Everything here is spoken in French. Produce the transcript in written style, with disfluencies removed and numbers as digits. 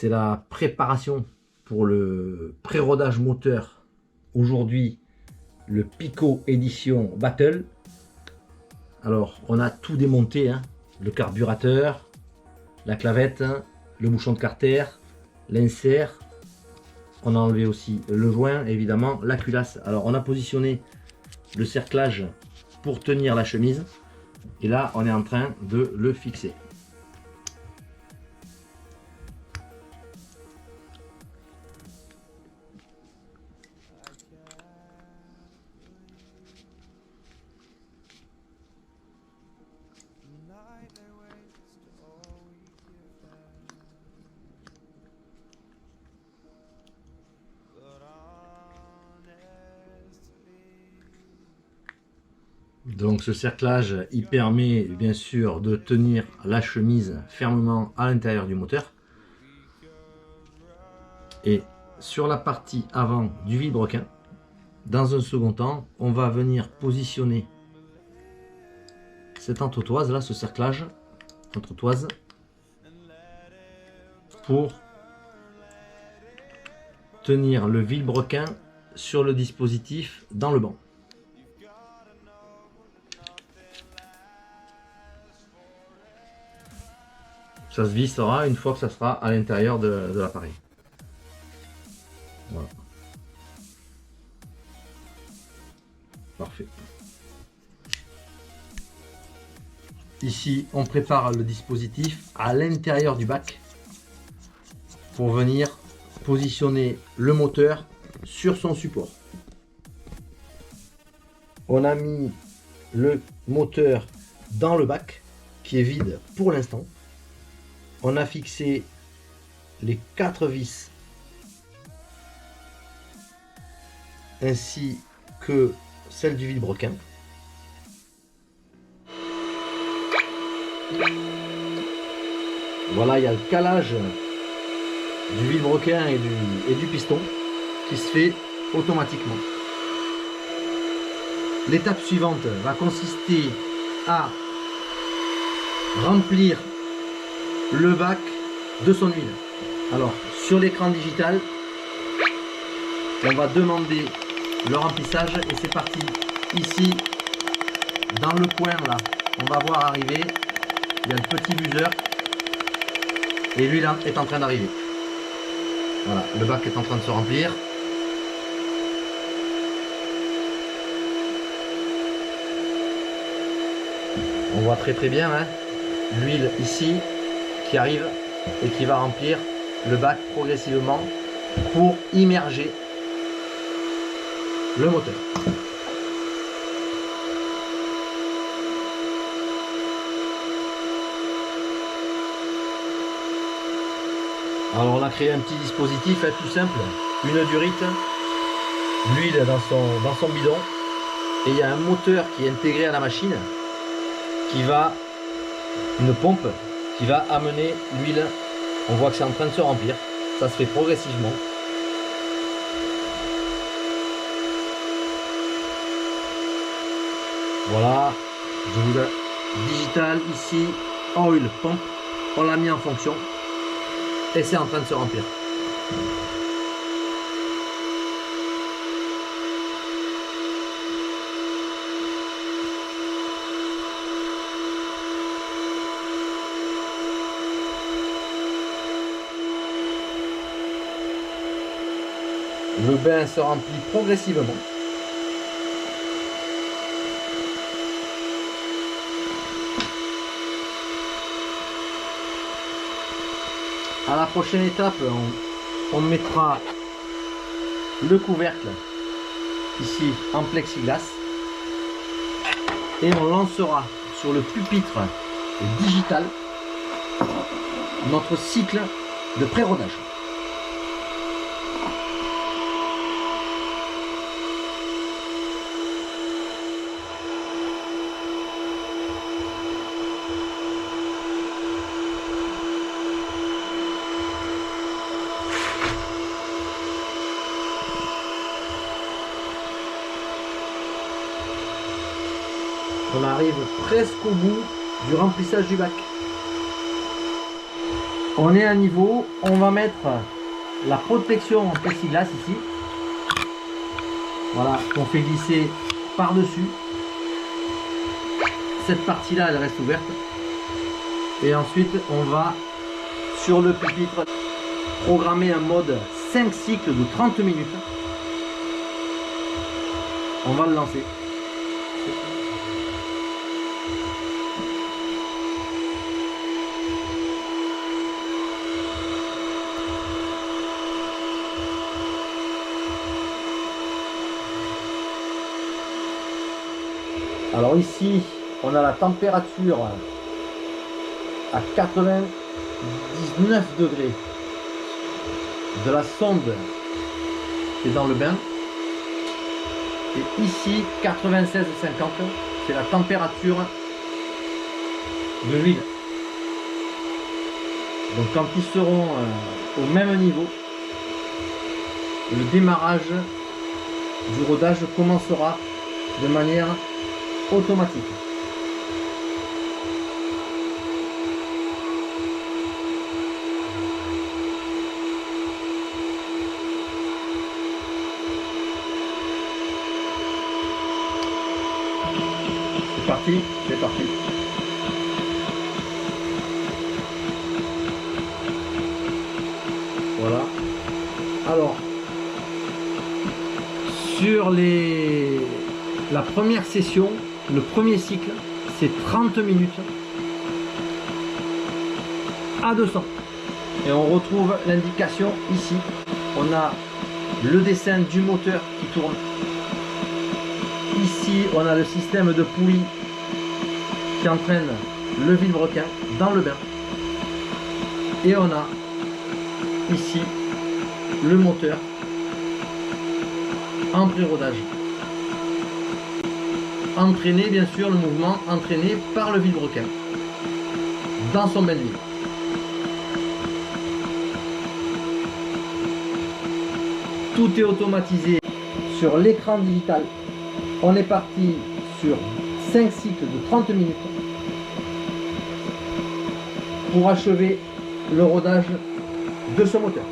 c'est la préparation pour le pré-rodage moteur. Aujourd'hui, le Pico Edition Battle. Alors, on a tout démonté, hein. Le carburateur, la clavette, hein, le bouchon de carter, l'insert. On a enlevé aussi le joint, évidemment, la culasse. Alors, on a positionné le cerclage pour tenir la chemise. Et là, on est en train de le fixer. Donc ce cerclage, il permet bien sûr de tenir la chemise fermement à l'intérieur du moteur. Et sur la partie avant du vilebrequin, dans un second temps, on va venir positionner cette entretoise là, ce cerclage, entretoise, pour tenir le vilebrequin sur le dispositif dans le banc. Ça se vissera une fois que ça sera à l'intérieur de l'appareil. Voilà. Parfait. Ici, on prépare le dispositif à l'intérieur du bac pour venir positionner le moteur sur son support. On a mis le moteur dans le bac qui est vide pour l'instant. On a fixé les 4 vis ainsi que celle du vilebrequin. Voilà, il y a le calage du vilebrequin et du piston qui se fait automatiquement. L'étape suivante va consister à remplir le bac de son huile. Alors sur l'écran digital, on va demander le remplissage et c'est parti. Ici, dans le coin là, on va voir arriver, il y a le petit buzzer et l'huile est en train d'arriver. Voilà, le bac est en train de se remplir. On voit très bien hein, l'huile ici qui arrive et qui va remplir le bac progressivement pour immerger le moteur. Alors on a créé un petit dispositif tout simple, une durite, l'huile dans son bidon et il y a un moteur qui est intégré à la machine qui va, une pompe qui va amener l'huile. On voit que c'est en train de se remplir, ça se fait progressivement. Voilà, je vous le digital ici, oil pompe, on l'a mis en fonction et c'est en train de se remplir. Le bain se remplit progressivement. À la prochaine étape, on mettra le couvercle ici en plexiglas et on lancera sur le pupitre digital notre cycle de pré-rodage. On arrive presque au bout du remplissage du bac. On est à niveau, on va mettre la protection en plexiglas ici. Voilà, qu'on fait glisser par-dessus. Cette partie-là, elle reste ouverte. Et ensuite, on va, sur le pupitre, programmer un mode 5 cycles de 30 minutes. On va le lancer. Alors ici, on a la température à 99 degrés de la sonde qui est dans le bain. Et ici, 96,50, c'est la température de l'huile. Donc quand ils seront au même niveau, le démarrage du rodage commencera de manière automatique. C'est parti, c'est parti. Voilà. Alors, sur la première session, le premier cycle, c'est 30 minutes à 200. Et on retrouve l'indication ici. On a le dessin du moteur qui tourne. Ici, on a le système de poulie qui entraîne le vilebrequin dans le bain. Et on a ici le moteur en pré-rodage. Entraîné, bien sûr, le mouvement entraîné par le vilebrequin dans son bain d'huile. Tout est automatisé sur l'écran digital. On est parti sur 5 cycles de 30 minutes pour achever le rodage de ce moteur.